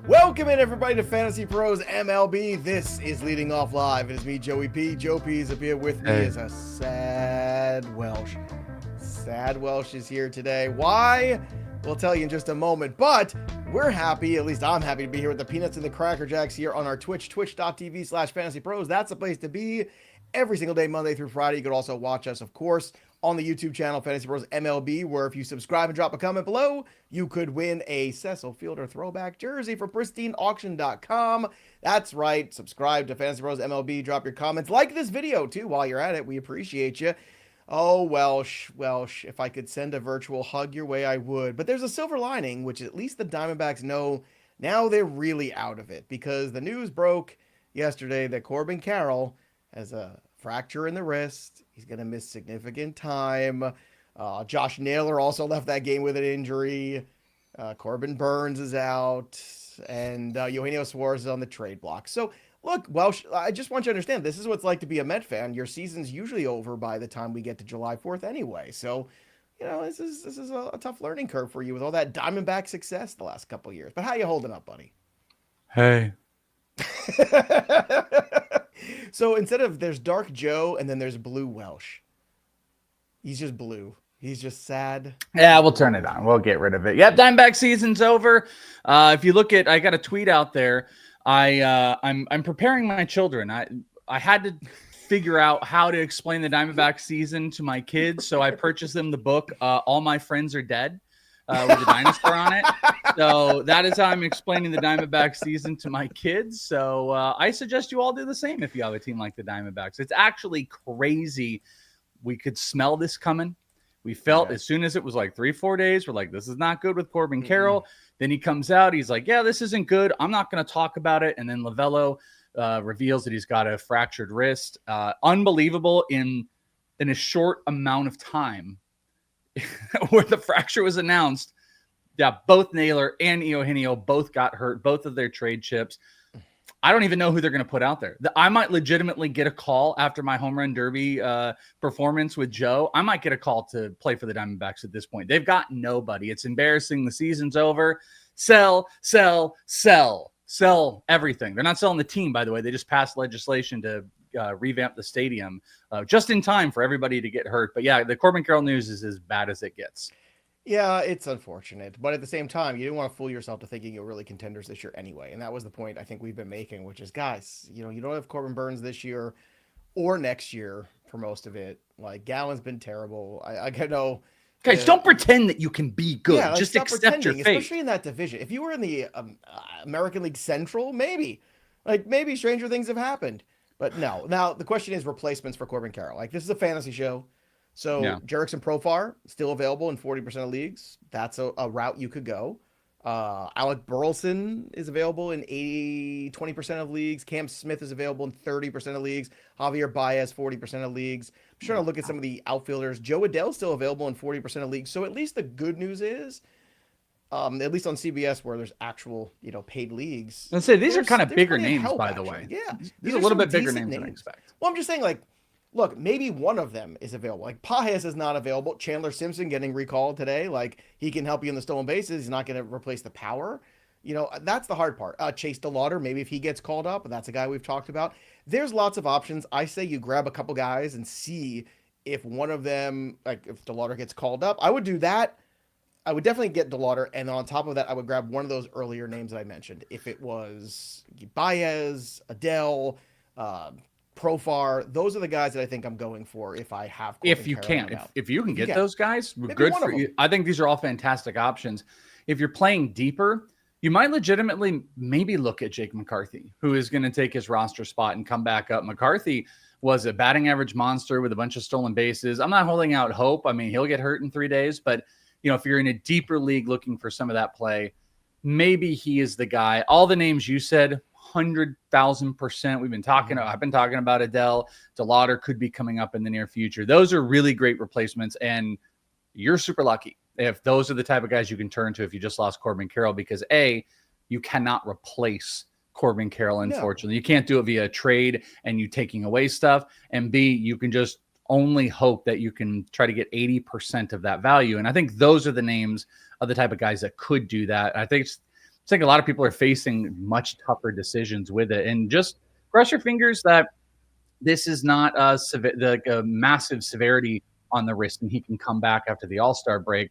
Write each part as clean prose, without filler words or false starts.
Welcome in, everybody, to Fantasy Pros MLB. This is Leading Off Live. It is me, Joey P. Joe P is up here with me as a sad Welsh. Sad Welsh is here today. Why? We'll tell you in just a moment, but we're happy, at least I'm happy to be here with the Peanuts and the Cracker Jacks here on our Twitch, twitch.tv/fantasypros. That's the place to be every single day, Monday through Friday. You could also watch us, of course, on the YouTube channel, Fantasy Pros MLB, where if you subscribe and drop a comment below, you could win a Cecil Fielder throwback jersey from pristineauction.com. That's right. Subscribe to Fantasy Pros MLB. Drop your comments. Like this video, too, while you're at it. We appreciate you. Oh, Welsh, if I could send a virtual hug your way, I would. But there's a silver lining, which at least the Diamondbacks know now they're really out of it, because the news broke yesterday that Corbin Carroll has a fracture in the wrist. He's going to miss significant time. Josh Naylor also left that game with an injury. Corbin Burns is out. And Eugenio Suarez is on the trade block. So, look, Welsh, I just want you to understand, this is what it's like to be a Met fan. Your season's usually over by the time we get to July 4th anyway. So, you know, this is a tough learning curve for you with all that Diamondback success the last couple of years. But how you holding up, buddy? Hey. So instead of there's Dark Joe and then there's Blue Welsh. He's just blue. He's just sad. Yeah, we'll turn it on. We'll get rid of it. Yep, Diamondback season's over. If you look at, I got a tweet out there. I'm preparing my children. I had to figure out how to explain the Diamondback season to my kids, so I purchased them the book All My Friends Are Dead with a dinosaur on it. So that is how I'm explaining the Diamondback season to my kids. So I suggest you all do the same if you have a team like the Diamondbacks. It's actually crazy. We could smell this coming. We felt as soon as it was like 3-4 days, we're like, this is not good with Corbin Carroll. Then he comes out. He's like, yeah, this isn't good. I'm not going to talk about it. And then Lovello reveals that he's got a fractured wrist. Unbelievable in a short amount of time where the fracture was announced. Yeah, both Naylor and Eugenio both got hurt, both of their trade chips. I don't even know who they're going to put out there. I might legitimately get a call after my home run derby performance with Joe. I might get a call to play for the Diamondbacks at this point. They've got nobody. It's embarrassing. The season's over. Sell everything. They're not selling the team, by the way. They just passed legislation to revamp the stadium just in time for everybody to get hurt. But yeah, the Corbin Carroll news is as bad as it gets. Yeah, it's unfortunate, but at the same time, you didn't want to fool yourself to thinking you're really contenders this year anyway. And that was the point I think we've been making, which is, guys, you know, you don't have Corbin Burns this year or next year for most of it. Like, Gallen's been terrible. I know. Guys, don't pretend that you can be good. Yeah, like, just accept your fate. Especially in that division. If you were in the American League Central, maybe. Like, maybe stranger things have happened. But no. Now, the question is replacements for Corbin Carroll. Like, this is a fantasy show. So Jerickson Profar still available in 40% of leagues. That's a route you could go. Alec Burleson is available in 20% of leagues. Cam Smith is available in 30% of leagues. Javier Baez, 40% of leagues. I'm trying to look at some of the outfielders. Joe Adell's still available in 40% of leagues. So at least the good news is, at least on CBS where there's actual, paid leagues. Let's say these are kind of bigger names, by the way. Yeah. These are a little bit bigger names than I expect. Well, I'm just saying, like, look, maybe one of them is available. Like, Pages is not available. Chandler Simpson getting recalled today. Like, he can help you in the stolen bases. He's not going to replace the power. That's the hard part. Chase DeLauder, maybe if he gets called up, that's a guy we've talked about. There's lots of options. I say you grab a couple guys and see if one of them, like if DeLauder gets called up. I would do that. I would definitely get DeLauder. And on top of that, I would grab one of those earlier names that I mentioned. If it was Baez, Adell, Profar, those are the guys that I think I'm going for if I have. If you can get those guys, good for you. I think these are all fantastic options. If you're playing deeper, you might legitimately maybe look at Jake McCarthy, who is going to take his roster spot and come back up. McCarthy was a batting average monster with a bunch of stolen bases. I'm not holding out hope. I mean, he'll get hurt in 3 days, but if you're in a deeper league looking for some of that play, maybe he is the guy. All the names you said, 100,000%. We've been talking. I've been talking about Adell. DeLauder could be coming up in the near future. Those are really great replacements, and you're super lucky if those are the type of guys you can turn to if you just lost Corbin Carroll, because A, you cannot replace Corbin Carroll, unfortunately. You can't do it via trade and you taking away stuff, and B, you can just only hope that you can try to get 80% of that value. And I think those are the names of the type of guys that could do that. I think it's like a lot of people are facing much tougher decisions with it. And just cross your fingers that this is not a massive severity on the wrist, and he can come back after the All-Star break.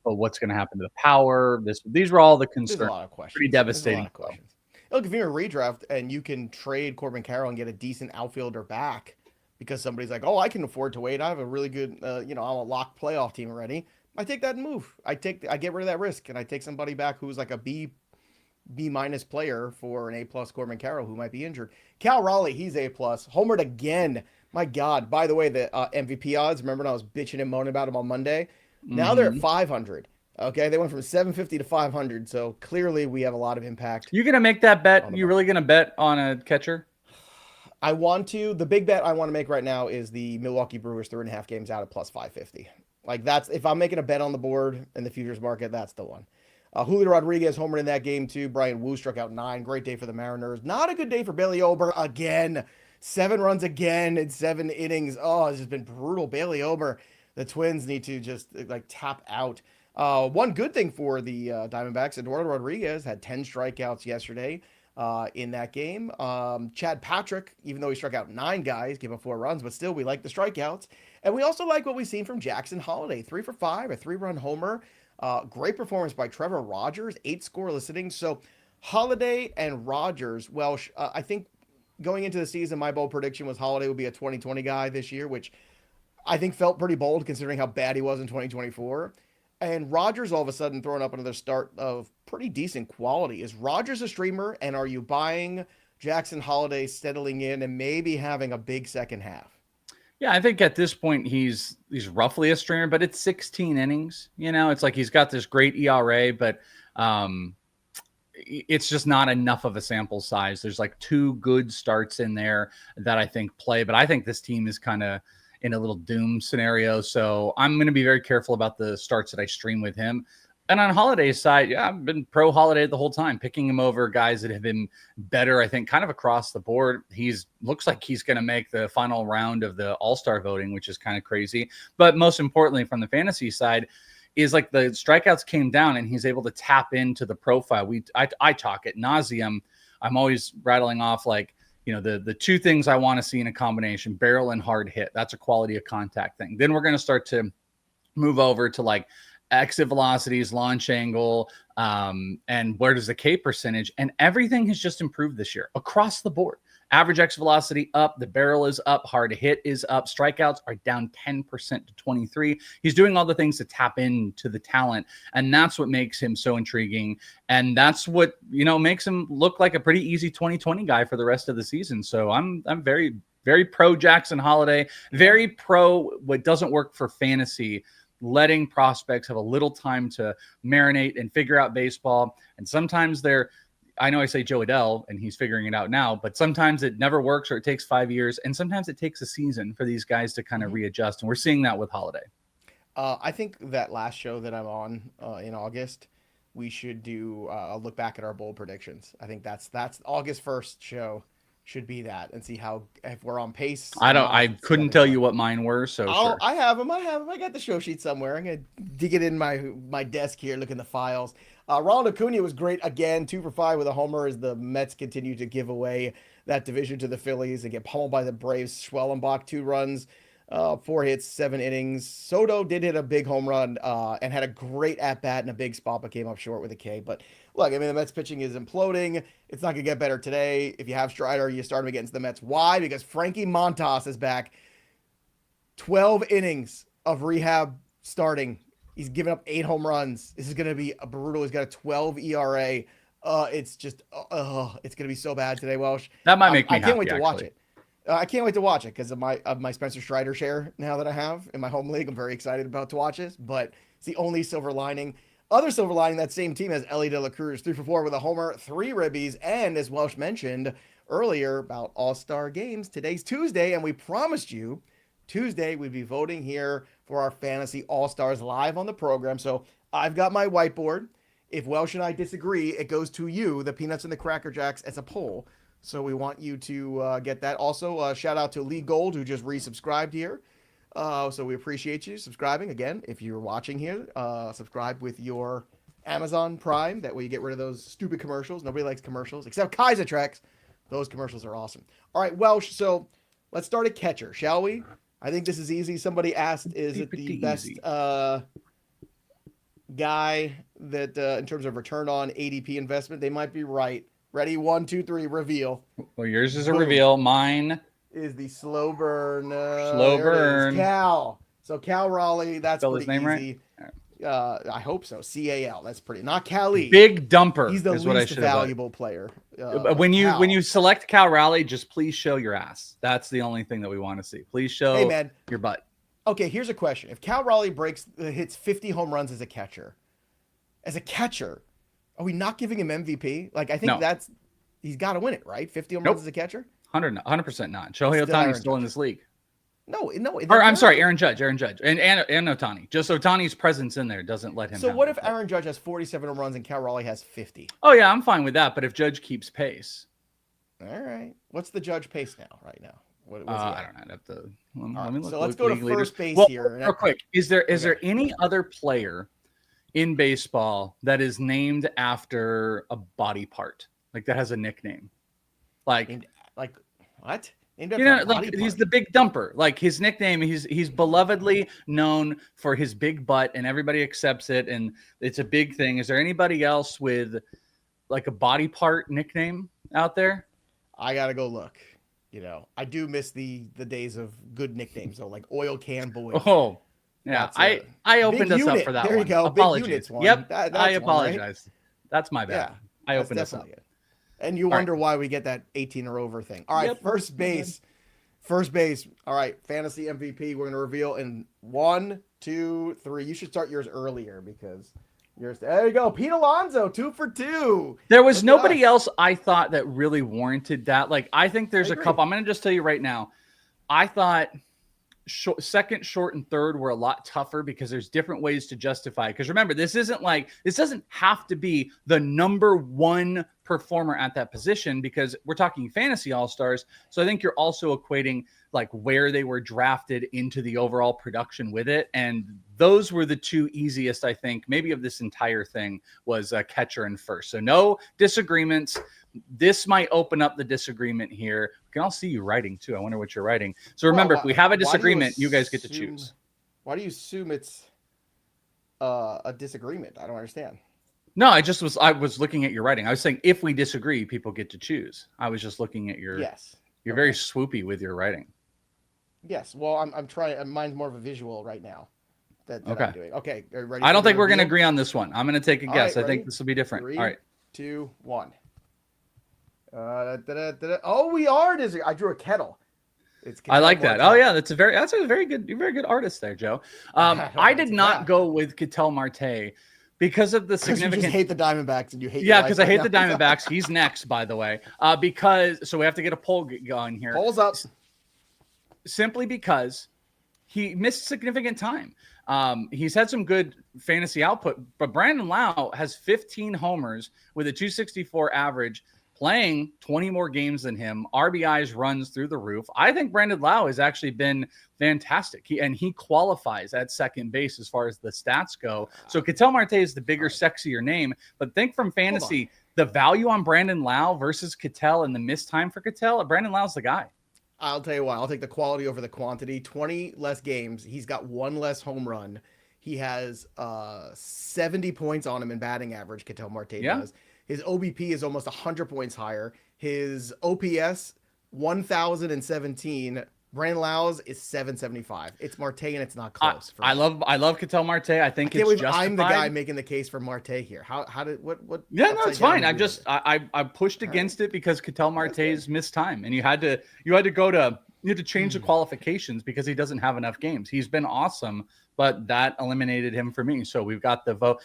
But what's going to happen to the power? These were all the concerns. There's a lot of questions. Pretty devastating. There's a lot of questions. Look, if you're a redraft and you can trade Corbin Carroll and get a decent outfielder back because somebody's like, oh, I can afford to wait. I have a really good, I'm a locked playoff team already. I take that move. I get rid of that risk, and I take somebody back who's like a B minus player for an A plus Corbin Carroll who might be injured. Cal Raleigh, he's A plus. Homered again. My God. By the way, the MVP odds, remember when I was bitching and moaning about them on Monday? Now they're at 500. Okay, they went from 750 to 500. So clearly we have a lot of impact. You're going to make that bet? You really going to bet on a catcher? I want to. The big bet I want to make right now is the Milwaukee Brewers 3.5 games out at plus 550. Like that's, if I'm making a bet on the board in the futures market, that's the one. Julio Rodriguez homered in that game too. Brian Wu struck out 9. Great day for the Mariners. Not a good day for Bailey Ober again. 7 runs again in 7 innings. Oh, it's just been brutal. Bailey Ober, the Twins need to just like tap out. One good thing for the Diamondbacks, Eduardo Rodriguez had 10 strikeouts yesterday in that game. Chad Patrick, even though he struck out 9 guys, gave up 4 runs, but still we like the strikeouts. And we also like what we've seen from Jackson Holliday. 3 for 5, a 3-run homer. Great performance by Trevor Rogers, 8 scoreless innings. So Holliday and Rogers, Welsh, I think going into the season, my bold prediction was Holliday would be a 2020 guy this year, which I think felt pretty bold considering how bad he was in 2024. And Rogers all of a sudden throwing up another start of pretty decent quality. Is Rogers a streamer, and are you buying Jackson Holliday settling in and maybe having a big second half? Yeah, I think at this point he's roughly a streamer, but it's 16 innings. It's like he's got this great ERA, but it's just not enough of a sample size. There's like 2 good starts in there that I think play, but I think this team is kind of in a little doom scenario. So I'm going to be very careful about the starts that I stream with him. And on Holliday's side, yeah, I've been pro Holliday the whole time, picking him over guys that have been better, I think, kind of across the board. Looks like he's going to make the final round of the All-Star voting, which is kind of crazy. But most importantly, from the fantasy side, is like the strikeouts came down and he's able to tap into the profile. I talk ad nauseum. I'm always rattling off like, the 2 things I want to see in a combination, barrel and hard hit. That's a quality of contact thing. Then we're going to start to move over to like exit velocities, launch angle, and where does the K percentage, and everything has just improved this year across the board. Average exit velocity up, the barrel is up, hard hit is up, strikeouts are down 10% to 23. He's doing all the things to tap into the talent, and that's what makes him so intriguing. And that's what, makes him look like a pretty easy 2020 guy for the rest of the season. So I'm very, very pro Jackson Holliday, very pro what doesn't work for fantasy, letting prospects have a little time to marinate and figure out baseball. And sometimes I know I say Joe Adele and he's figuring it out now, but sometimes it never works or it takes 5 years. And sometimes it takes a season for these guys to kind of readjust. And we're seeing that with Holliday. I think that last show that I'm on in August, we should do a look back at our bold predictions. I think that's August 1st show should be that, and see if we're on pace. I couldn't tell you what mine were. So sure. I have them. I got the show sheet somewhere. I'm going to dig it in my desk here, look in the files. Ronald Acuna was great again, 2 for 5 with a homer as the Mets continue to give away that division to the Phillies and get pummeled by the Braves. Schwellenbach, 2 runs, 4 hits, 7 innings. Soto did hit a big home run and had a great at-bat in a big spot, but came up short with a K. But look, I mean, the Mets pitching is imploding. It's not going to get better today. If you have Strider, you start him against the Mets. Why? Because Frankie Montas is back. 12 innings of rehab starting. He's given up 8 home runs. This is going to be brutal. He's got a 12 ERA. It's just, it's going to be so bad today, Welsh. That might make me happy. I can't wait to watch it. I can't wait to watch it because of my Spencer Strider share now that I have in my home league. I'm very excited about to watch this, but it's the only silver lining. Other silver lining, that same team has Elly De La Cruz, 3 for 4 with a homer, 3 ribbies, and as Welsh mentioned earlier about All-Star games, today's Tuesday, and we promised you Tuesday we'd be voting here for our Fantasy All-Stars live on the program. So I've got my whiteboard. If Welsh and I disagree, it goes to you, the Peanuts and the Cracker Jacks, as a poll. So we want you to get that. Also, shout out to Lee Gold, who just resubscribed here. So we appreciate you subscribing. Again, if you're watching here, subscribe with your Amazon Prime. That way you get rid of those stupid commercials. Nobody likes commercials except Kaiser Trex. Those commercials are awesome. All right, Welsh. So let's start at catcher, shall we? I think this is easy. Somebody asked, is it the best guy that in terms of return on ADP investment? They might be right. Ready? 1, 2, 3. Reveal. Well, yours is a reveal. Mine is the slow burn. Slow burn. Cal. So Cal Raleigh. That's Spell pretty his name easy. Right? I hope so. CAL. That's pretty. Not Cali. Big dumper. He's the is what I least should valuable player. When you select Cal Raleigh, just please show your ass. That's the only thing that we want to see. Please show your butt. Okay, here's a question. If Cal Raleigh hits 50 home runs as a catcher, are we not giving him MVP? Like, I think he's got to win it, right? 50 home runs as a catcher? 100% not. Shohei Ohtani still in this league. No. Or I'm sorry, Aaron Judge, and Ohtani. Just Ohtani's presence in there doesn't let him. So what if Aaron Judge has 47 home runs and Cal Raleigh has 50? Oh yeah, I'm fine with that. But if Judge keeps pace, all right. What's the Judge pace now? Right now, I don't know. I'd have to. Let me look. So let's go to first base here. Real quick, is there any other player in baseball that is named after a body part, like that has a nickname, like what? He's the big dumper. Like his nickname, he's belovedly known for his big butt, and everybody accepts it, and it's a big thing. Is there anybody else with like a body part nickname out there? I gotta go look. I do miss the days of good nicknames, though, like Oil Can Boy. Oh, yeah. I opened us up for that. There you go. Apologies. One. Yep. That's I apologize. Right? That's my bad. Yeah, I opened us up. And you wonder why we get that 18 or over thing. All right, first base. All right, fantasy MVP. We're going to reveal in 1, 2, 3. You should start yours earlier because yours. There you go. Pete Alonso, 2 for 2. There was nobody else I thought that really warranted that. Like, I think there's a couple. I'm going to just tell you right now. I thought second, short, and third were a lot tougher because there's different ways to justify it. Because remember, this doesn't have to be the number one performer at that position because we're talking fantasy all-stars. So I think you're also equating like where they were drafted into the overall production with it. And those were the two easiest, I think, maybe of this entire thing was catcher and first. So no disagreements. This might open up the disagreement here. We can all see you writing too. I wonder what you're writing. So remember, if we have a disagreement, you guys get to choose. Why do you assume it's a disagreement? I don't understand. No, I was looking at your writing. I was saying if we disagree, people get to choose. I was just looking at your. Yes. You're very swoopy with your writing. Yes. Well, I'm trying. Mine's more of a visual right now. That I'm doing. Okay. Are you ready? I don't think we're going to agree on this one. I'm going to take a guess. Right, I think this will be different. 3, all right. 2, 1. Oh, we are disagreeing. I drew a Ketel. I like that. Oh yeah, that's a very good artist there, Joe. I did not go with Ketel Marte because of the significant. You just hate the Diamondbacks and you hate. Yeah, because I hate the Diamondbacks. He's next, by the way. So we have to get a poll going here. Polls up. Simply because he missed significant time. He's had some good fantasy output, but Brandon Lau has 15 homers with a 264 average. Playing 20 more games than him, RBIs runs through the roof. I think Brandon Lau has actually been fantastic. He qualifies at second base as far as the stats go. So Ketel Marte is the bigger, sexier name. But think from fantasy, the value on Brandon Lau versus Ketel and the missed time for Ketel, Brandon Lau's the guy. I'll tell you what, I'll take the quality over the quantity. 20 less games. He's got 1 less home run. He has 70 points on him in batting average, Ketel Marte does. His OBP is almost 100 points higher. His OPS, 1,017. Brandon Lau's is 775. It's Marte, and it's not close. I love Ketel Marte. I think it's justified. I'm the guy making the case for Marte here. How did what? Yeah, no, it's fine. I pushed against it because Ketel Marte's missed time, and you had to change the qualifications because he doesn't have enough games. He's been awesome, but that eliminated him for me. So we've got the vote.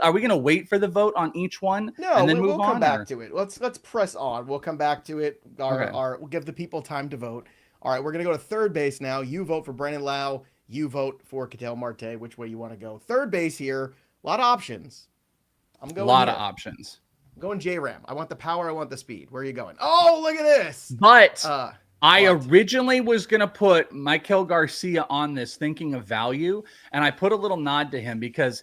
Are we going to wait for the vote on each one? No, and then we'll come back to it. Let's press on. We'll come back to it. We'll give the people time to vote. All right, we're going to go to third base now. You vote for Brandon Lau. You vote for Ketel Marte. Which way you want to go? Third base here. A lot of options. I'm going. A lot of options. I'm going J-Ram. I want the power. I want the speed. Where are you going? Oh, look at this. But I originally was going to put Maikel Garcia on this thinking of value, and I put a little nod to him because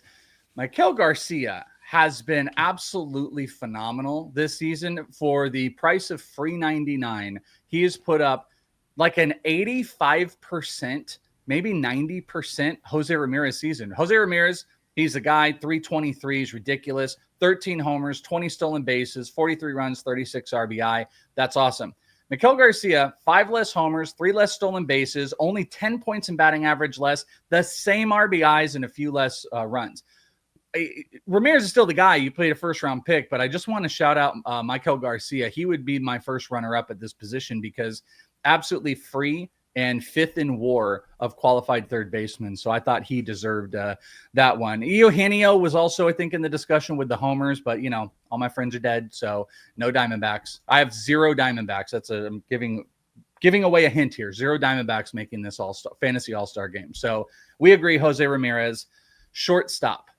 Maikel Garcia has been absolutely phenomenal this season. For the price of $3.99, he has put up like an 85%, maybe 90% Jose Ramirez season. Jose Ramirez, he's a guy, 323 is ridiculous. 13 homers, 20 stolen bases, 43 runs, 36 RBI. That's awesome. Maikel Garcia, 5 less homers, 3 less stolen bases, only 10 points in batting average less, the same RBIs and a few less runs. Ramirez is still the guy. You played a first-round pick, but I just want to shout out Maikel Garcia. He would be my first runner-up at this position because absolutely free and 5th in WAR of qualified third baseman. So I thought he deserved that one. Eugenio was also, I think, in the discussion with the homers, but, you know, all my friends are dead, so no Diamondbacks. I have 0 Diamondbacks. I'm giving away a hint here. 0 Diamondbacks making this fantasy all-star game. So we agree, Jose Ramirez. Shortstop.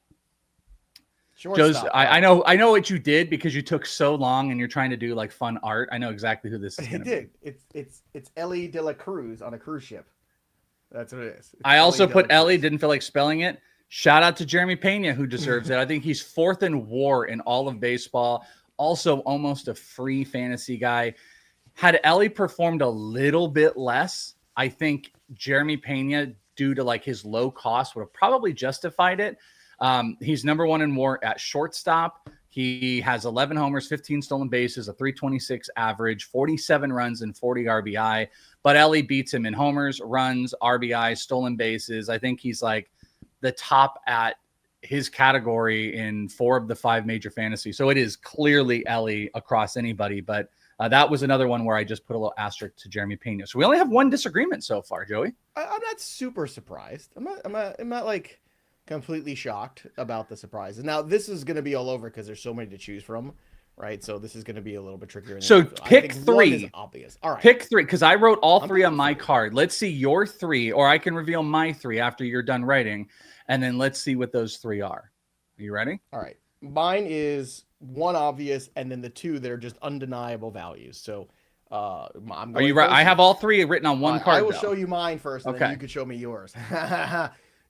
I know what you did because you took so long and you're trying to do like fun art. I know exactly who this is. He did. It's Elly De La Cruz on a cruise ship. That's what it is. I also put Elly, didn't feel like spelling it. Shout out to Jeremy Pena, who deserves it. I think he's 4th in WAR in all of baseball. Also almost a free fantasy guy. Had Elly performed a little bit less, I think Jeremy Pena, due to like his low cost, would have probably justified it. He's number 1 in WAR at shortstop. He has 11 homers, 15 stolen bases, a 326 average, 47 runs, and 40 RBI. But Elly beats him in homers, runs, RBI, stolen bases. I think he's like the top at his category in 4 of the 5 major fantasy. So it is clearly Elly across anybody. But that was another one where I just put a little asterisk to Jeremy Pena. So we only have one disagreement so far, Joey. I'm not super surprised. I'm not like completely shocked about the surprises. Now, this is going to be all over because there's so many to choose from, right? So this is going to be a little bit trickier. So pick 3. Obvious. All right. Pick 3 because I wrote all 3 on my card. Let's see your 3, or I can reveal my 3 after you're done writing, and then let's see what those 3 are. Are you ready? All right. Mine is 1 obvious, and then the 2 that are just undeniable values. So are you right? I have all 3 written on one card. I will show you mine first, and then you can show me yours.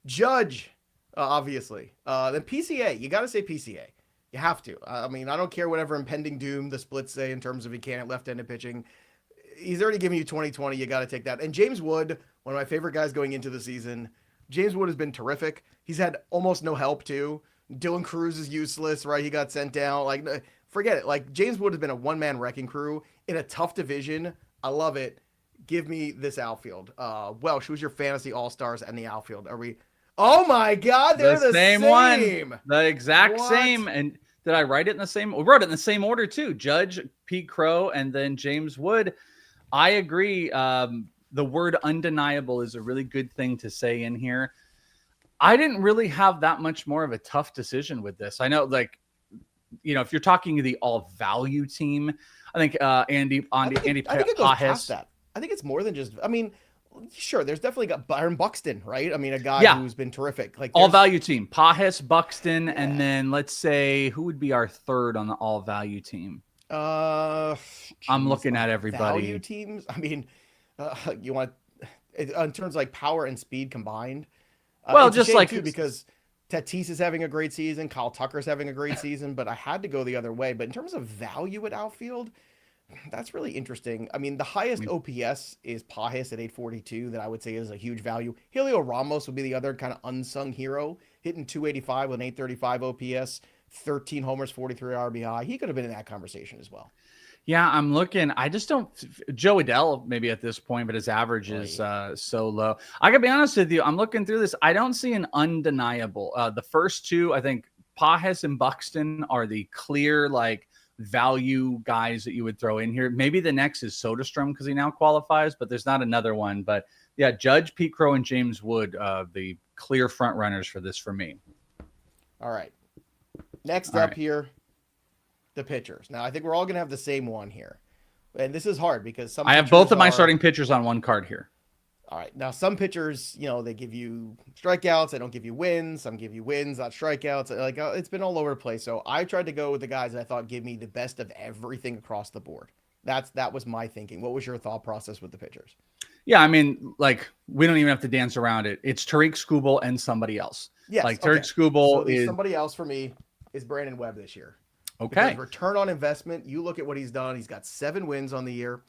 Judge. Obviously. Then PCA. You got to say PCA. You have to. I mean, I don't care whatever impending doom the splits say in terms of he can't left-handed pitching. He's already giving you 2020. You got to take that. And James Wood, one of my favorite guys going into the season. James Wood has been terrific. He's had almost no help, too. Dylan Cruz is useless, right? He got sent down. Like, forget it. Like, James Wood has been a one-man wrecking crew in a tough division. I love it. Give me this outfield. Welsh, who's your fantasy all-stars and the outfield? Are we... Oh my God, they're the same one. The exact same. And did I write it in the same? We wrote it in the same order too. Judge, Pete Crow, and then James Wood. I agree. The word undeniable is a really good thing to say in here. I didn't really have that much more of a tough decision with this. I know, like, you know, if you're talking the all value team, I think Andy Pajes. I think it's more than just. I mean. Sure, there's definitely got Byron Buxton, right? I mean, a guy who's been terrific. Like all value team, Pajes, Buxton, and then let's say who would be our 3rd on the all value team? I'm looking at everybody. Value teams. I mean, you want in terms of like power and speed combined. Well, just like too, because Tatis is having a great season, Kyle Tucker's having a great season, but I had to go the other way. But in terms of value at outfield. That's really interesting. I mean, the highest OPS is Pajes at 842 that I would say is a huge value. Helio Ramos would be the other kind of unsung hero, hitting 285 with an 835 OPS, 13 homers, 43 RBI. He could have been in that conversation as well. Yeah, I'm looking. I just don't. Joe Adell maybe at this point, but his average is so low. I gotta be honest with you. I'm looking through this. I don't see an undeniable. The first 2, I think Pajes and Buxton are the clear like value guys that you would throw in here. Maybe the next is Soderstrom because he now qualifies, but there's not another one. But yeah, Judge, Pete Crow, and James Wood, the clear front runners for this for me. All right. Next up here, the pitchers. Now I think we're all gonna have the same one here, and this is hard because I have both of my starting pitchers on one card here. All right. Now, some pitchers, you know, they give you strikeouts. They don't give you wins. Some give you wins, not strikeouts. Like, it's been all over the place. So I tried to go with the guys that I thought give me the best of everything across the board. That was my thinking. What was your thought process with the pitchers? Yeah, I mean, like, we don't even have to dance around it. It's Tariq Skubal and somebody else. Yes. Like, Tariq Skubal is somebody else for me. is Brandon Webb this year. Okay. Because return on investment, you look at what he's done. He's got 7 wins on the year.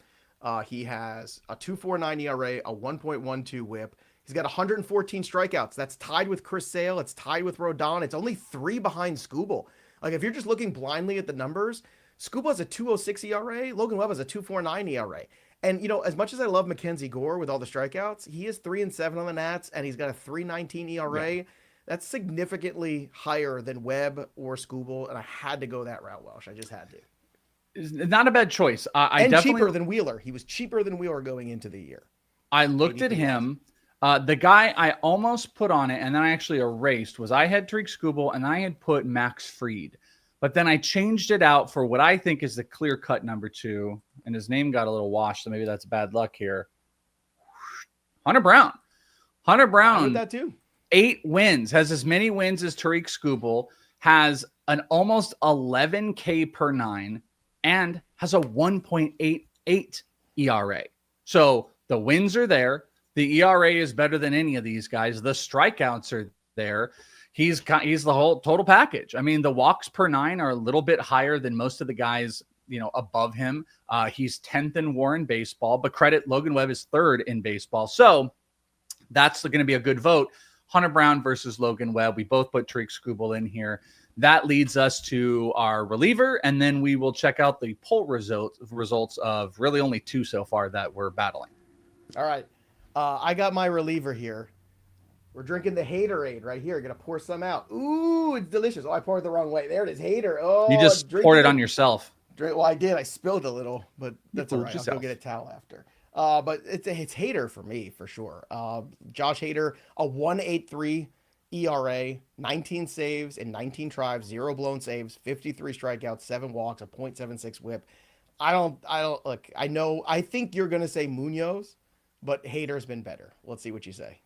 He has a 2.49 ERA, a 1.12 WHIP. He's got 114 strikeouts. That's tied with Chris Sale. It's tied with Rodon. It's only 3 behind Skubal. Like, if you're just looking blindly at the numbers, Skubal has a 2.06 ERA. Logan Webb has a 2.49 ERA. And, as much as I love Mackenzie Gore with all the strikeouts, he is 3-7 on the Nats, and he's got a 3.19 ERA. Yeah. That's significantly higher than Webb or Skubal, and I had to go that route, Welsh. I just had to. It's not a bad choice. And definitely cheaper than Wheeler. He was cheaper than Wheeler going into the year. I looked at him. The guy I almost put on it, and then I actually erased, was I had Tariq Skubal, and I had put Max Fried. But then I changed it out for what I think is the clear-cut number 2, and his name got a little washed, so maybe that's bad luck here. Hunter Brown. Hunter Brown. I did that too. 8 wins, has as many wins as Tariq Skubal, has an almost 11 K per 9, and has a 1.88 ERA. So the wins are there. The ERA is better than any of these guys. The strikeouts are there. He's the whole total package. I mean, the walks per 9 are a little bit higher than most of the guys, above him. He's 10th in WAR in baseball, but credit Logan Webb is 3rd in baseball. So that's going to be a good vote. Hunter Brown versus Logan Webb. We both put Tariq Skubal in here. That leads us to our reliever, and then we will check out the poll results of really only 2 so far that we're battling. All right. I got my reliever here. We're drinking the Haterade right here. Gonna pour some out. Ooh, it's delicious. Oh, I poured it the wrong way. There it is, Hater. Oh, you just poured it on yourself. Well, I did. I spilled a little, but that's all right. I'll go get a towel after. But it's Hater for me, for sure. Josh Hader, a 1.83 ERA, 19 saves in 19 tries, 0 blown saves, 53 strikeouts, 7 walks, a .76 WHIP. I don't look. I think you're gonna say Munoz, but Hader's been better. Let's see what you say.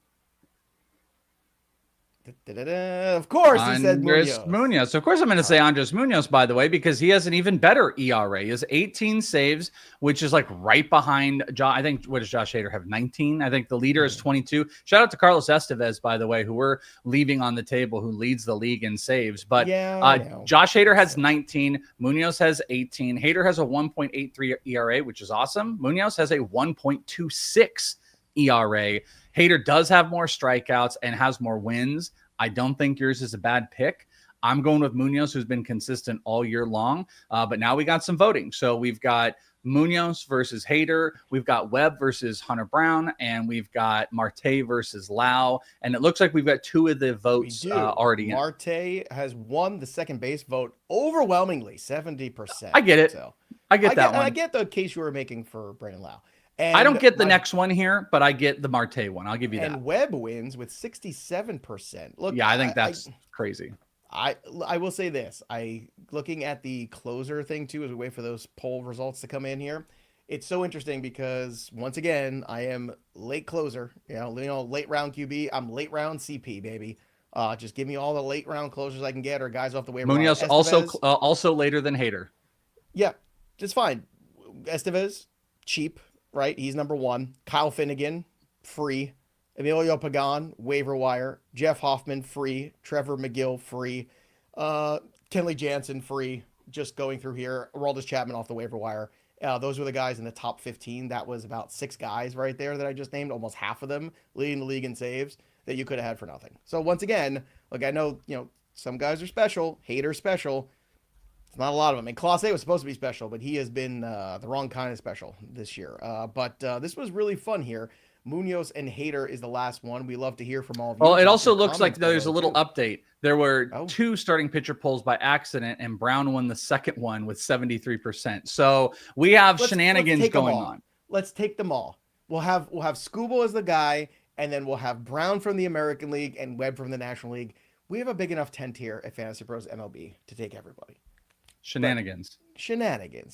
Of course, he said Munoz. Of course, I'm going to say Andres Munoz, by the way, because he has an even better ERA. He has 18 saves, which is like right behind Josh. I think, what does Josh Hader have? 19. I think the leader is 22. Shout out to Carlos Estevez, by the way, who we're leaving on the table, who leads the league in saves. But Josh Hader has 19. Munoz has 18. Hader has a 1.83 ERA, which is awesome. Munoz has a 1.26 ERA. Hader does have more strikeouts and has more wins. I don't think yours is a bad pick. I'm going with Munoz, who's been consistent all year long. But now we got some voting. So we've got Munoz versus Hader. We've got Webb versus Hunter Brown. And we've got Marte versus Lau. And it looks like we've got 2 of the votes already in. Marte has won the second base vote overwhelmingly, 70%. I get it. So I get that one. I get the case you were making for Brandon Lau. And I don't get the next one here, but I get the Marte one. I'll give you that. And Webb wins with 67%. Look, yeah, I think that's crazy. I will say this. Looking at the closer thing too, as we wait for those poll results to come in here, it's so interesting because once again, I am late closer. Late round QB. I'm late round CP, baby. Just give me all the late round closers I can get, or guys off the waiver. Munoz also later than Hader. Yeah, just fine. Estevez, cheap. Right, he's number 1. Kyle Finnegan, free. Emilio Pagan, waiver wire. Jeff Hoffman, free. Trevor McGill, free. Kenley Jansen, free. Just going through here. Aroldis Chapman off the waiver wire. Those were the guys in the top 15. That was about 6 guys right there that I just named. Almost half of them leading the league in saves that you could have had for nothing. So once again, look, I know some guys are special. Hader special. It's not a lot of them. And Clase was supposed to be special, but he has been the wrong kind of special this year. But this was really fun here. Munoz and Hader is the last one. We love to hear from all of you. Well, it also looks like there's a little update. There were 2 starting pitcher polls by accident, and Brown won the second one with 73%. So we have shenanigans going on. Let's take them all. We'll have Skubal as the guy, and then we'll have Brown from the American League and Webb from the National League. We have a big enough tent here at FantasyPros MLB to take everybody. Shenanigans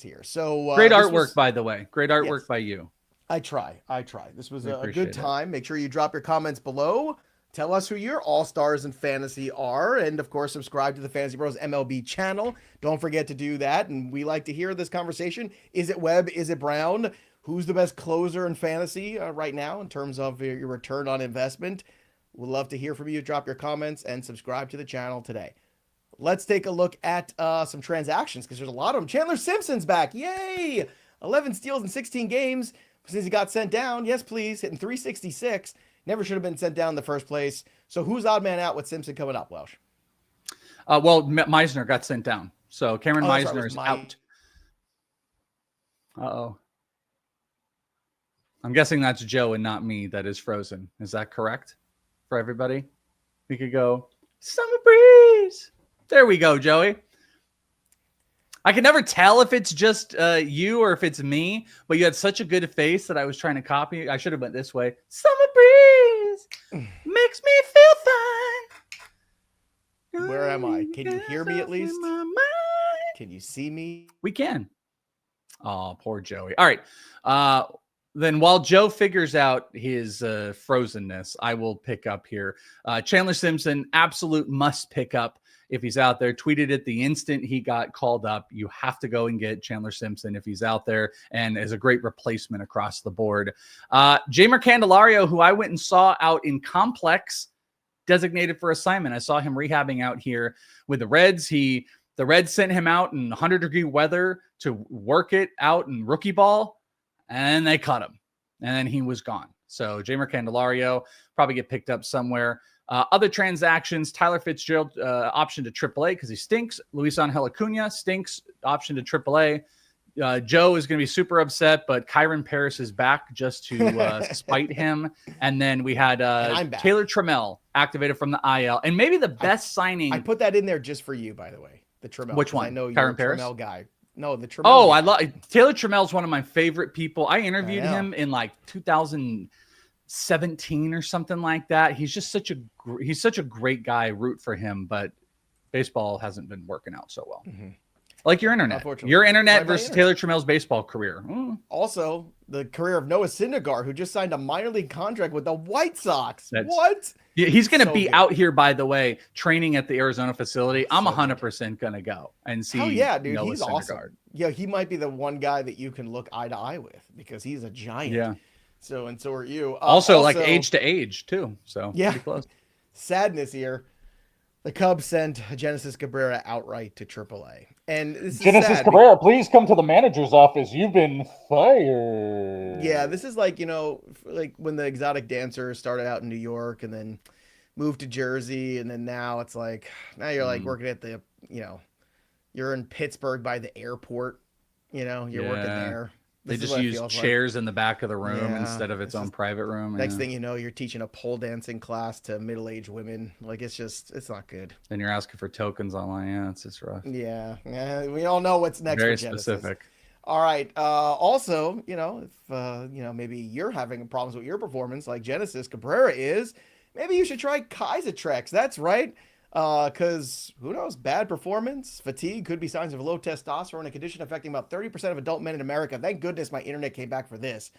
here. So great artwork, by the way. Great artwork by you. I try. This was a good time. Make sure you drop your comments below. Tell us who your all-stars in fantasy are. And, of course, subscribe to the FantasyPros MLB channel. Don't forget to do that. And we like to hear this conversation. Is it Webb? Is it Brown? Who's the best closer in fantasy right now in terms of your return on investment? We'd love to hear from you. Drop your comments and subscribe to the channel today. let's take a look at some transactions because there's a lot of them. Chandler Simpson's back. Yay! 11 steals in 16 games since he got sent down. Yes, please. Hitting 366. Never should have been sent down in the first place. So who's odd man out with Simpson coming up, Welsh? Well, Meisner got sent down. So Cameron Meisner is out. Uh-oh. I'm guessing that's Joe and not me that is frozen. Is that correct for everybody? We could go, summer breeze. There we go, Joey. I can never tell if it's just you or if it's me, but you had such a good face that I was trying to copy. I should have went this way. Summer breeze makes me feel fine. Where am I? Can you hear me at least? Can you see me? We can. Oh, poor Joey. All right. Then while Joe figures out his frozenness, I will pick up here. Chandler Simpson, absolute must pick up if he's out there. Tweeted it the instant he got called up. You have to go and get Chandler Simpson if he's out there, and is a great replacement across the board. Jeimer Candelario, who I went and saw out in Complex, designated for assignment. I saw him rehabbing out here with the Reds. The Reds sent him out in 100-degree weather to work it out in rookie ball, and they cut him, and then he was gone. So Jeimer Candelario probably get picked up somewhere. Other transactions, Tyler Fitzgerald option to AAA because he stinks. Luis Angel Acuna stinks, option to AAA. Joe is going to be super upset, but Kyron Paris is back just to spite him. And then we had Taylor Trammell activated from the IL. And maybe the best signing. I put that in there just for you, by the way. The Trammell. Which one? I know you're Kyron a Paris? Trammell guy. No, the Trammell. Oh, guy. I love Taylor Trammell is one of my favorite people. I interviewed him in like 2017 or something like that. He's just such a great guy. Root for him, but baseball hasn't been working out so well. Mm-hmm. Like your internet versus Taylor Trammell's baseball career. Also, the career of Noah Syndergaard, who just signed a minor league contract with the White Sox. What? Yeah, he's going to be out here, by the way, training at the Arizona facility. I'm 100% going to go and see. Oh yeah, dude, Noah he's Syndergaard. Awesome. Yeah, he might be the one guy that you can look eye to eye with because he's a giant. Yeah. So are you. Also, like age to age too. So yeah, pretty close. Sadness here. The Cubs sent Genesis Cabrera outright to AAA. And this is Genesis sad. Cabrera, please come to the manager's office. You've been fired. Yeah, this is like, like when the exotic dancer started out in New York and then moved to Jersey. And then now it's like, now you're like working at the, you're in Pittsburgh by the airport. You're working there. They just use chairs in the back of the room instead of its own private room. Next thing you know, you're teaching a pole dancing class to middle-aged women. Like, it's not good. Then you're asking for tokens online. Yeah, it's just rough. Yeah. We all know what's next. Very for Genesis. Specific. All right. Also, if, maybe you're having problems with your performance like Genesis Cabrera is, maybe you should try Kaisertrex. That's right. Because who knows, bad performance, fatigue could be signs of low testosterone, a condition affecting about 30% of adult men in America. Thank goodness my internet came back for this.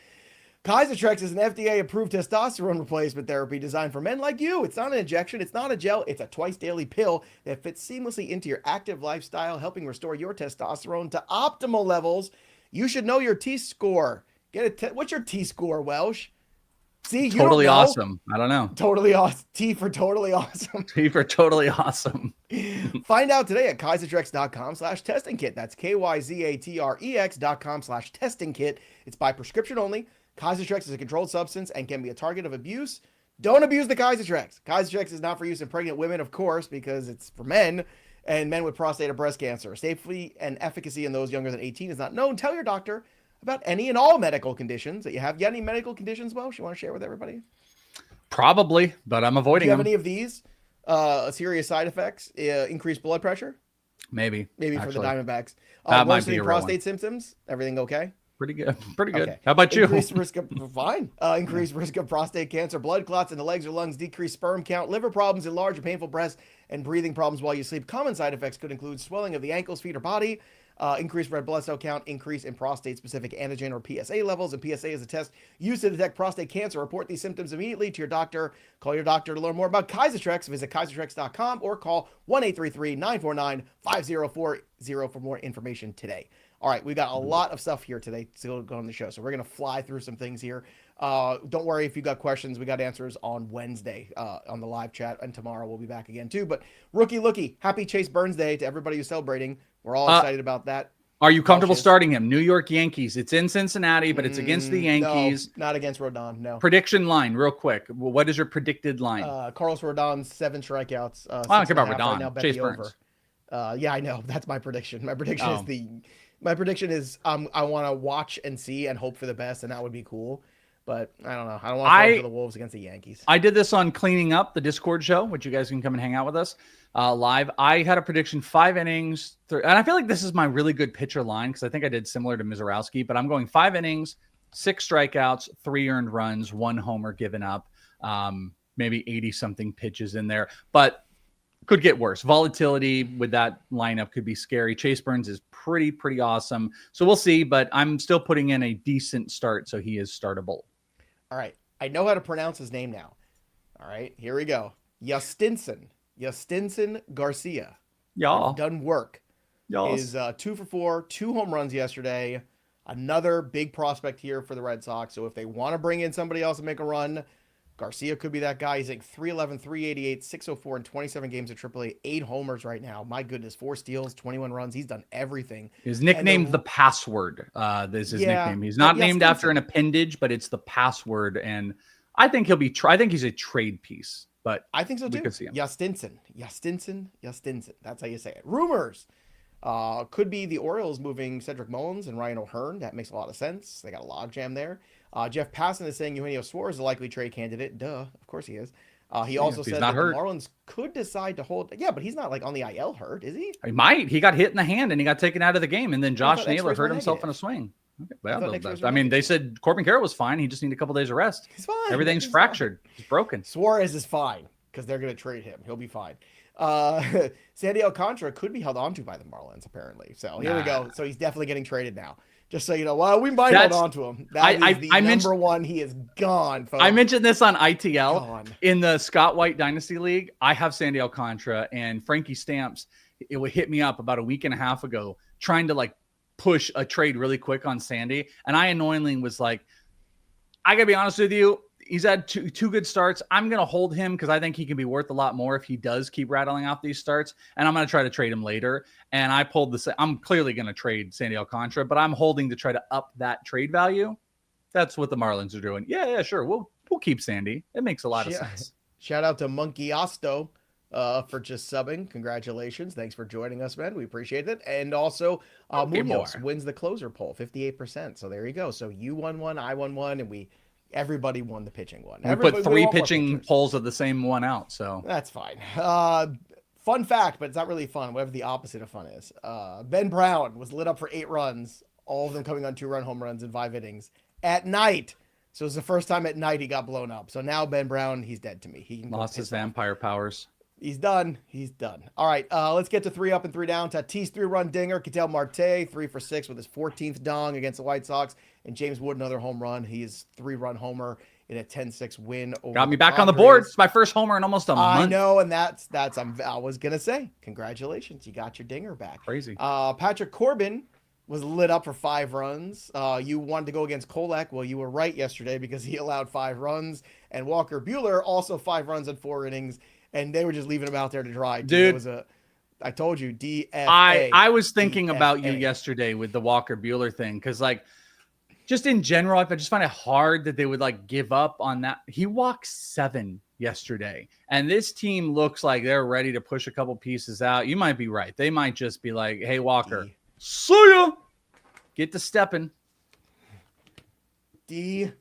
Kaisertrex is an FDA-approved testosterone replacement therapy designed for men like you. It's not an injection. It's not a gel. It's a twice-daily pill that fits seamlessly into your active lifestyle, helping restore your testosterone to optimal levels. You should know your T-score. What's your T-score, Welsh? See, you totally awesome. I don't know. Totally awesome. T for totally awesome. T for totally awesome. Find out today at Kaisertrex.com/testing kit. That's KYZATREX.com/testing kit. It's by prescription only. Kaisertrex is a controlled substance and can be a target of abuse. Don't abuse the Kaisertrex. Kaisertrex is not for use in pregnant women, of course, because it's for men and men with prostate or breast cancer. Safety and efficacy in those younger than 18 is not known. Tell your doctor about any and all medical conditions that you have. You got any medical conditions, Welsh, you want to share with everybody? Probably, but I'm avoiding them. Do you have any of these serious side effects? Increased blood pressure? Maybe for the Diamondbacks. That might be a prostate symptoms? Everything okay? Pretty good. Okay. How about you? Increased risk of increased risk of prostate cancer, blood clots in the legs or lungs, decreased sperm count, liver problems, enlarged or painful breasts, and breathing problems while you sleep. Common side effects could include swelling of the ankles, feet, or body. Increased red blood cell count, increase in prostate-specific antigen or PSA levels, and PSA is a test used to detect prostate cancer. Report these symptoms immediately to your doctor. Call your doctor to learn more about Kaisertrex. Visit Kaisertrex.com or call 1-833-949-5040 for more information today. All right, we got a lot of stuff here today to go on the show, so we're going to fly through some things here. Don't worry if you got questions. We got answers on Wednesday on the live chat, and tomorrow we'll be back again too. But Lookie, happy Chase Burns Day to everybody who's celebrating. We're all excited about that. Are you comfortable starting him? New York Yankees. It's in Cincinnati, but it's against the Yankees. No, not against Rodon. No. Prediction line, real quick. What is your predicted line? Carlos Rodon, 7 strikeouts. I don't care about Rodon. Right now, Chase Burns. Yeah, I know. That's my prediction. My prediction is I want to watch and see and hope for the best, and that would be cool. But I don't know. I don't want to go for the Wolves against the Yankees. I did this on Cleaning Up, the Discord show, which you guys can come and hang out with us live. I had a prediction 5 innings. And I feel like this is my really good pitcher line because I think I did similar to Mizorowski. But I'm going 5 innings, 6 strikeouts, 3 earned runs, 1 homer given up, maybe 80-something pitches in there. But could get worse. Volatility with that lineup could be scary. Chase Burns is pretty awesome. So we'll see. But I'm still putting in a decent start, so he is startable. All right. I know how to pronounce his name now. All right. Here we go. Justinson Garcia. Yeah. Done work. Yes. Is 2 for 4, 2 home runs yesterday. Another big prospect here for the Red Sox. So if they want to bring in somebody else and make a run, Garcia could be that guy. He's like 311, 388, 604 in 27 games at AAA, 8 homers right now. My goodness, 4 steals, 21 runs. He's done everything. His nickname's the password. This is his nickname. He's not named after an appendage, but it's the password. And I think he'll be. I think he's a trade piece. But I think so too. Justinson. That's how you say it. Rumors. Could be the Orioles moving Cedric Mullins and Ryan O'Hearn. That makes a lot of sense. They got a logjam there. Jeff Passan is saying Eugenio Suarez is a likely trade candidate. Duh, of course he is. He also said that the Marlins could decide to hold. Yeah, but he's not like on the IL hurt, is he? He might. He got hit in the hand and he got taken out of the game. And then Josh Naylor hurt himself in a swing. Okay. Well, they said Corbin Carroll was fine. He just needed a couple days of rest. He's fine. Everything's fractured. He's broken. Suarez is fine because they're going to trade him. He'll be fine. Sandy Alcantara could be held onto by the Marlins, apparently. So here we go. So he's definitely getting traded now. Just so you know, well, we might hold on to him. That is the number one. He is gone, folks. I mentioned this on ITL in the Scott White Dynasty League. I have Sandy Alcantara and Frankie Stamps. It would hit me up about a week and a half ago trying to like push a trade really quick on Sandy. And I annoyingly was like, I gotta be honest with you. He's had two good starts. I'm going to hold him because I think he can be worth a lot more if he does keep rattling off these starts. And I'm going to try to trade him later. And I pulled the. I'm clearly going to trade Sandy Alcantara, but I'm holding to try to up that trade value. That's what the Marlins are doing. Yeah, sure. We'll keep Sandy. It makes a lot of sense. Shout out to Monkey Osto for just subbing. Congratulations. Thanks for joining us, man. We appreciate it. And also, Munoz wins the closer poll, 58%. So there you go. So you won one, I won one, and everybody won the pitching one. We put 3 pitching polls of the same one out, so that's fine. Fun fact, but it's not really fun. Whatever the opposite of fun is. Ben Brown was lit up for 8 runs, all of them coming on 2-run home runs in 5 innings at night. So it's the first time at night he got blown up. So now Ben Brown, he's dead to me. He lost his vampire powers. He's done. All right, let's get to 3 up and 3 down. Tatis 3-run dinger. Ketel Marte 3 for 6 with his 14th dong against the White Sox. And James Wood another home run. He's 3-run homer in a 10-6 win over. Got me back on the board. It's my first homer in almost a month. I know, and that's I was gonna say congratulations. You got your dinger back. Crazy. Patrick Corbin was lit up for 5 runs. You wanted to go against Kolek. Well, you were right yesterday because he allowed 5 runs. And Walker Buehler also 5 runs in 4 innings. And they were just leaving him out there to dry. Dude, I told you, DFA. I was thinking about you yesterday with the Walker Buehler thing. Because, like, just in general, I just find it hard that they would, like, give up on that. He walked 7 yesterday. And this team looks like they're ready to push a couple pieces out. You might be right. They might just be like, hey, Walker, see ya. Get to stepping. DFA.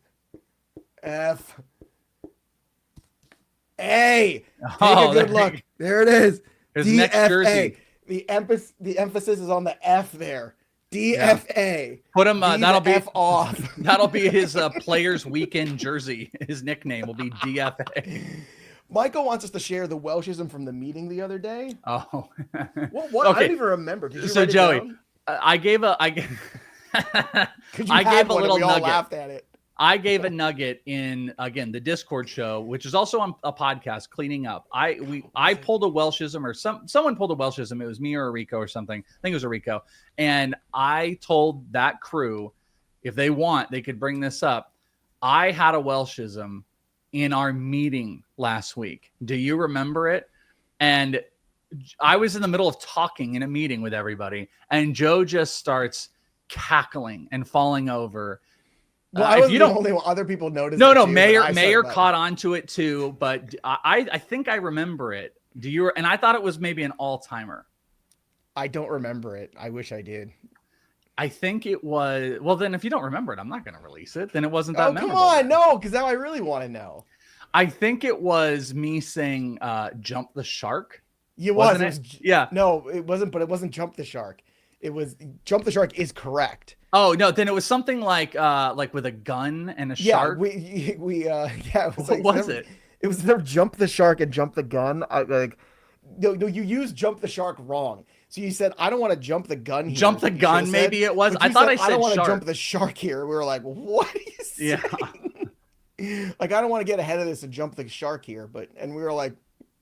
Take a good look. There it is. His next jersey. The emphasis is on the F there. DFA. Yeah. Put him. That'll be F off. That'll be his Players Weekend jersey. His nickname will be DFA. Michael wants us to share the Welshism from the meeting the other day. Oh, what? Okay. I don't even remember. Did you so write it Joey, down? I gave a little nugget. All laughed at it. I gave a nugget in, again, the Discord show, which is also on a podcast, Cleaning Up. I pulled a Welshism, or someone pulled a Welshism. It was me or a Rico or something. I think it was a Rico. And I told that crew, if they want, they could bring this up. I had a Welshism in our meeting last week. Do you remember it? And I was in the middle of talking in a meeting with everybody, and Joe just starts cackling and falling over. Well, I wasn't the only one. Other people noticed. No, Mayor caught onto it too, but I think I remember it. And I thought it was maybe an all-timer. I don't remember it. I wish I did. I think it was. Well, then if you don't remember it, I'm not going to release it. Then it wasn't that memorable. Come on, no, because now I really want to know. I think it was me saying "Jump the Shark." Wasn't it? Yeah. No, it wasn't. But it wasn't "Jump the Shark." It was "Jump the Shark" is correct. Oh no! Then it was something like with a gun and a shark. What was it? It was either "Jump the Shark" and "Jump the Gun." No, you used "Jump the Shark" wrong. So you said, I don't want to jump the gun here. Jump the gun, maybe it was. I thought I said I don't want shark. to jump the shark here. We were like, what are you saying? Yeah. Like, I don't want to get ahead of this and jump the shark here. And we were like,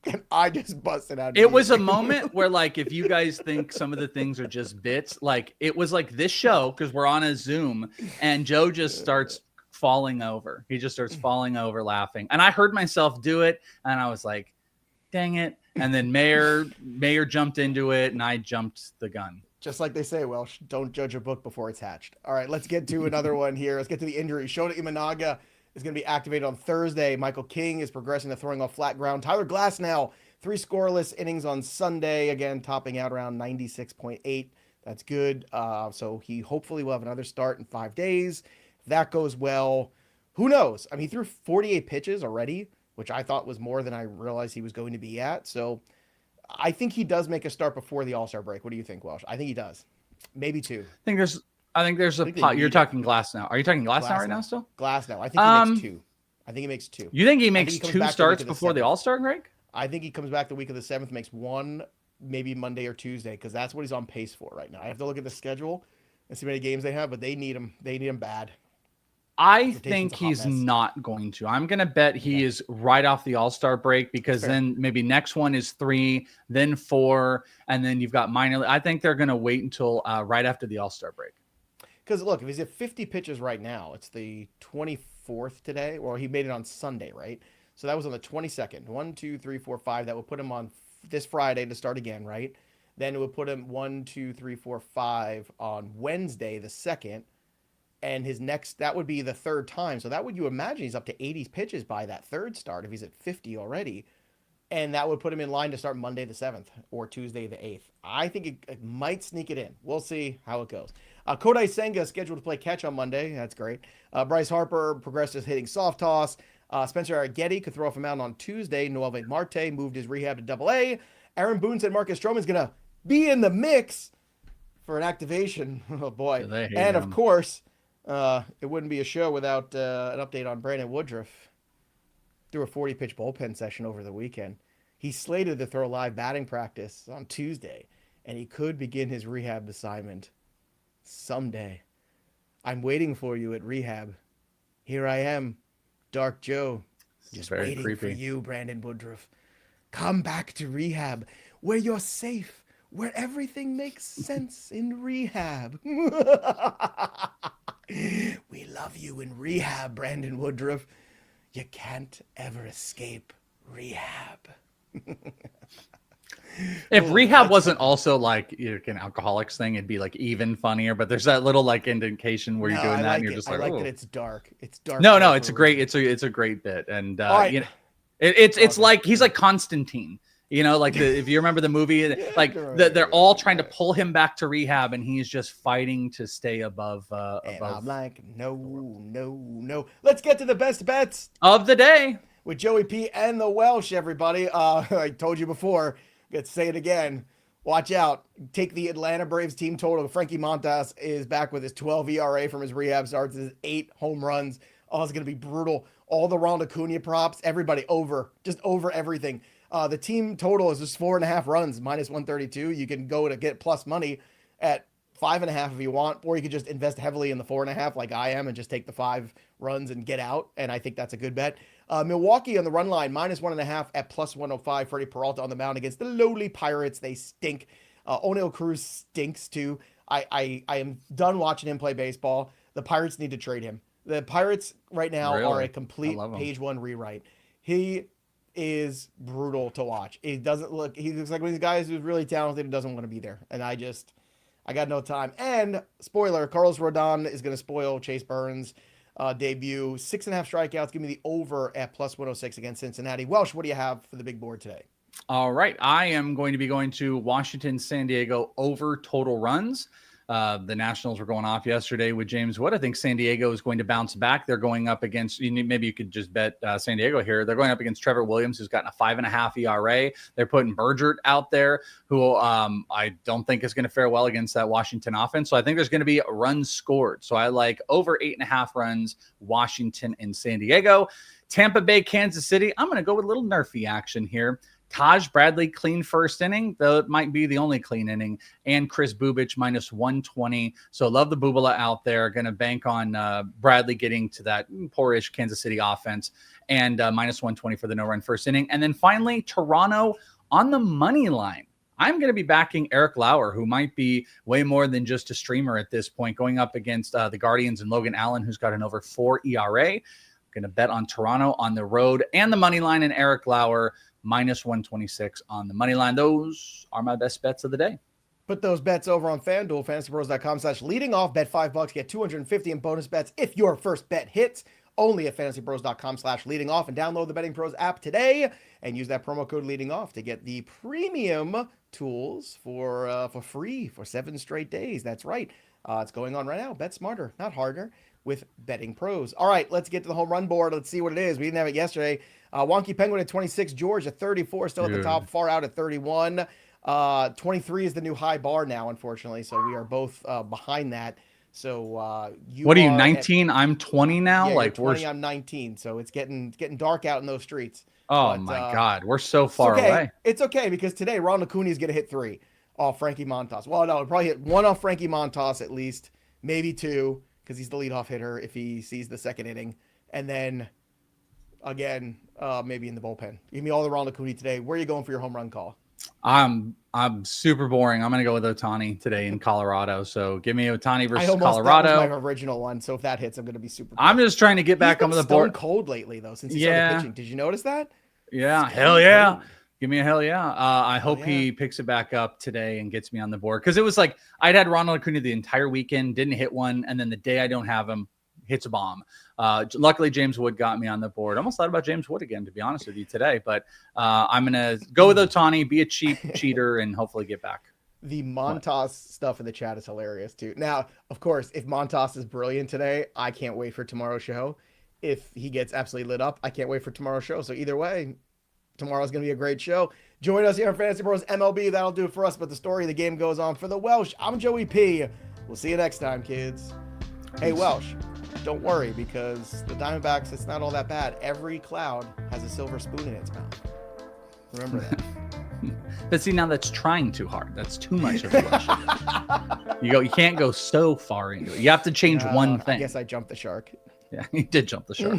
and I just busted out. It was a moment where, like, if you guys think some of the things are just bits, like, it was like this show, because we're on a Zoom, and Joe just starts falling over. He just starts falling over laughing. And I heard myself do it, and I was like, dang it. And then Mayor jumped into it, and I jumped the gun. Just like they say, Welsh, don't judge a book before it's hatched. All right, let's get to another one here. Let's get to the injury. Shota Imanaga is going to be activated on Thursday. Michael King is progressing to throwing off flat ground. Tyler Glasnow, 3 scoreless innings on Sunday, again topping out around 96.8. That's good. So he hopefully will have another start in 5 days. If that goes well, who knows? I mean, he threw 48 pitches already, which I thought was more than I realized he was going to be at. So I think he does make a start before the All-Star break. What do you think, Welsh? I think he does. Maybe 2. I think there's a pot. You're talking Glasnow. Are you talking Glasnow right now still? Glasnow. I think he makes 2. I think he makes 2. You think he makes 2 starts before the All-Star break? I think he comes back the week of the 7th, makes 1, maybe Monday or Tuesday, because that's what he's on pace for right now. I have to look at the schedule and see how many games they have, but they need him. They need him bad. I think he's not going to. I'm going to bet he is right off the All-Star break, because then maybe next one is 3, then 4, and then you've got minor. I think they're going to wait until right after the All-Star break. Because look, if he's at 50 pitches right now, it's the 24th today, or he made it on Sunday, right? So that was on the 22nd. 1, 2, 3, 4, 5. That would put him on this Friday to start again, right? Then it would put him 1, 2, 3, 4, 5 on Wednesday, the 2nd. And his next, that would be the 3rd time. So that would, you imagine he's up to 80 pitches by that 3rd start if he's at 50 already. And that would put him in line to start Monday the 7th or Tuesday the 8th. I think it might sneak it in. We'll see how it goes. Kodai Senga scheduled to play catch on Monday. That's great. Bryce Harper progressed as hitting soft toss. Spencer Arrighetti could throw off a mound on Tuesday. Noelvi Marte moved his rehab to Double-A. Aaron Boone said Marcus Stroman's going to be in the mix for an activation. Oh, boy. And, of course, it wouldn't be a show without an update on Brandon Woodruff. Threw a 40-pitch bullpen session over the weekend. He's slated to throw live batting practice on Tuesday, and he could begin his rehab assignment someday. I'm waiting for you at rehab. Here I am, Dark Joe, just waiting for you, Brandon Woodruff. Come back to rehab, where you're safe, where everything makes sense in rehab. We love you in rehab, Brandon Woodruff. You can't ever escape rehab. If rehab wasn't also like an alcoholics thing, it'd be like even funnier. But there's that little like indication where you're doing that, and you're just like, I like that it's dark. It's dark. No, it's a great bit, and you know, it's like he's like Constantine. You know, like if you remember the movie, like they're all trying to pull him back to rehab, and he's just fighting to stay above. And I'm like, no. Let's get to the best bets of the day with Joey P and the Welsh. Everybody, I told you before. Let's say it again. Watch out. Take the Atlanta Braves team total. Frankie Montas is back with his 12 ERA from his rehab starts. His 8 home runs. Oh, it's going to be brutal. All the Ronald Acuna props. Everybody just over everything. The team total is just 4.5 runs, minus 132. You can go to get plus money at 5.5 if you want, or you could just invest heavily in the 4.5 like I am and just take the 5 runs and get out. And I think that's a good bet. Milwaukee on the run line, minus 1.5 at plus 105. Freddie Peralta on the mound against the lowly Pirates. They stink. O'Neal Cruz stinks too. I am done watching him play baseball. The Pirates need to trade him. The Pirates right now are Really? a complete I love 'em. page one rewrite. He is brutal to watch. He looks like one of these guys who's really talented and doesn't want to be there. And I got no time. And spoiler, Carlos Rodon is going to spoil Chase Burns' debut. 6.5 strikeouts. Give me the over at plus 106 against Cincinnati. Welsh, what do you have for the big board today? All right. I am going to be going to Washington, San Diego over total runs. The Nationals were going off yesterday with James Wood. I think San Diego is going to bounce back. They're going up against, maybe you could just bet San Diego here. They're going up against Trevor Williams, who's gotten a 5.5 ERA. They're putting Bergert out there, who I don't think is going to fare well against that Washington offense. So I think there's going to be runs scored. So I like over 8.5 runs, Washington and San Diego. Tampa Bay, Kansas City. I'm going to go with a little nerfy action here. Taj Bradley, clean first inning, though it might be the only clean inning, and Chris Bubich minus 120. So love the Bubala out there. Going to bank on Bradley getting to that poorish Kansas City offense, and minus 120 for the no-run first inning. And then finally, Toronto on the money line. I'm going to be backing Eric Lauer, who might be way more than just a streamer at this point, going up against the Guardians and Logan Allen, who's got an over 4 ERA. Going to bet on Toronto on the road and the money line, and Eric Lauer minus 126 on the money line. Those are my best bets of the day. Put those bets over on FanDuel, fantasypros.com/leading off. Bet $5, get 250 in bonus bets if your first bet hits. Only at fantasypros.com/leading off, and download the Betting Pros app today and use that promo code leading off to get the premium tools for free for 7 straight days. That's right. It's going on right now. Bet smarter, not harder, with Betting Pros. All right, let's get to the home run board. Let's see what it is. We didn't have it yesterday. Wonky Penguin at 26, George at 34, still at the top, far out at 31. 23 is the new high bar now, unfortunately. So we are both behind that. So what are you, 19? I'm 20 now. Yeah, like 20, I'm 19. So it's getting dark out in those streets. Oh my God, we're so far away. It's okay because today Ronald Acuna is going to hit 3 off Frankie Montas. Well, no, probably hit 1 off Frankie Montas at least, maybe 2 because he's the leadoff hitter if he sees the second inning, and then again maybe in the bullpen. Give me all the Ronald Acuna today. Where are you going for your home run call? I'm super boring. I'm going to go with Ohtani today in Colorado. So give me Ohtani versus Colorado. That was my original one. So if that hits, I'm going to be super. I'm just trying to get back on the board. Cold lately though, since he started pitching. Did you notice that? Yeah, hell yeah. Cold. Give me a hell yeah. I hope he picks it back up today and gets me on the board. Because it was like I'd had Ronald Acuna the entire weekend, didn't hit one, and then the day I don't have him, hits a bomb. Luckily, James Wood got me on the board. Almost thought about James Wood again, to be honest with you, today. But I'm going to go with Ohtani, be a cheater, and hopefully get back. The Montas stuff in the chat is hilarious, too. Now, of course, if Montas is brilliant today, I can't wait for tomorrow's show. If he gets absolutely lit up, I can't wait for tomorrow's show. So either way, tomorrow's going to be a great show. Join us here on Fantasy Pros MLB. That'll do it for us. But the story of the game goes on. For the Welsh, I'm Joey P. We'll see you next time, kids. Hey, Welsh. Don't worry, because the Diamondbacks, it's not all that bad. Every cloud has a silver spoon in its mouth. Remember that. But see, now that's trying too hard. That's too much of a rush. You can't go so far into it. You have to change one thing. I guess I jumped the shark. Yeah, you did jump the shark.